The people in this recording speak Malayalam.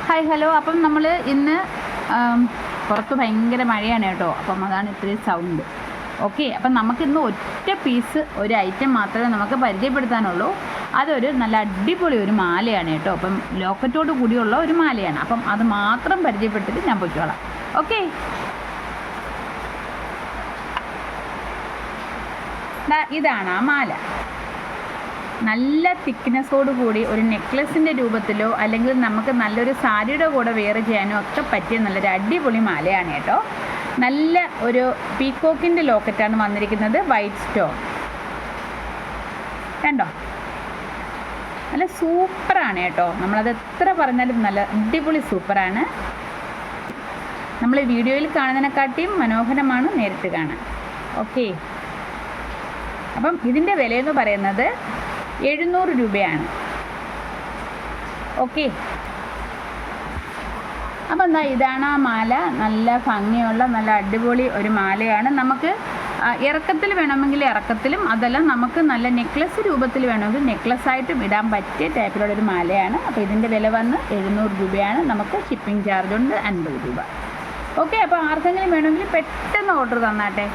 Hi hello. അപ്പം നമ്മൾ ഇന്ന് പുറത്ത് ഭയങ്കര മഴയാണ് കേട്ടോ. അപ്പം അതാണ് ഇത്രയും സൗണ്ട്. ഓക്കെ, അപ്പം നമുക്കിന്ന് ഒറ്റ പീസ് ഒരു ഐറ്റം മാത്രമേ നമുക്ക് പരിചയപ്പെടുത്താനുള്ളൂ. അതൊരു നല്ല അടിപൊളി ഒരു മാലയാണ് കേട്ടോ. അപ്പം ലോക്കറ്റോട് കൂടിയുള്ള ഒരു മാലയാണ്. അപ്പം അത് മാത്രം പരിചയപ്പെടുത്തിട്ട് ഞാൻ പൊയ്ക്കോളാം. ഓക്കെ, ഇതാണ് ആ മാല. നല്ല തിക്നെസ്സോട് കൂടി ഒരു നെക്ലസിൻ്റെ രൂപത്തിലോ അല്ലെങ്കിൽ നമുക്ക് നല്ലൊരു സാരിയുടെ കൂടെ വെയർ ചെയ്യാനോ ഒക്കെ പറ്റിയ നല്ലൊരു അടിപൊളി മാലയാണ് കേട്ടോ. നല്ല ഒരു പീക്കോക്കിൻ്റെ ലോക്കറ്റാണ് വന്നിരിക്കുന്നത്, വൈറ്റ് സ്റ്റോൺ. കണ്ടോ, നല്ല സൂപ്പറാണ് കേട്ടോ. നമ്മളത് എത്ര പറഞ്ഞാലും നല്ല അടിപൊളി സൂപ്പറാണ്. നമ്മൾ വീഡിയോയിൽ കാണുന്നതിനെക്കാട്ടിയും മനോഹരമാണ് നേരിട്ട് കാണാൻ. ഓക്കെ, അപ്പം ഇതിൻ്റെ വിലയെന്ന് പറയുന്നത് 700 രൂപയാണ്. ഓക്കെ, അപ്പം എന്താ, ഇതാണ് ആ മാല. നല്ല ഭംഗിയുള്ള നല്ല അടിപൊളി ഒരു മാലയാണ്. നമുക്ക് ഇറക്കത്തിൽ വേണമെങ്കിൽ ഇറക്കത്തിലും, അതെല്ലാം നമുക്ക് നല്ല നെക്ലസ് രൂപത്തിൽ വേണമെങ്കിൽ നെക്ലസ്സായിട്ടും ഇടാൻ പറ്റിയ ടൈപ്പിലുള്ളൊരു മാലയാണ്. അപ്പോൾ ഇതിൻ്റെ വില വന്ന് 700 രൂപയാണ്. നമുക്ക് ഷിപ്പിംഗ് ചാർജ് ഉണ്ട് 50 രൂപ. ഓക്കെ, അപ്പോൾ ആർക്കെങ്കിലും വേണമെങ്കിൽ പെട്ടെന്ന് ഓർഡർ തന്നാട്ടെ.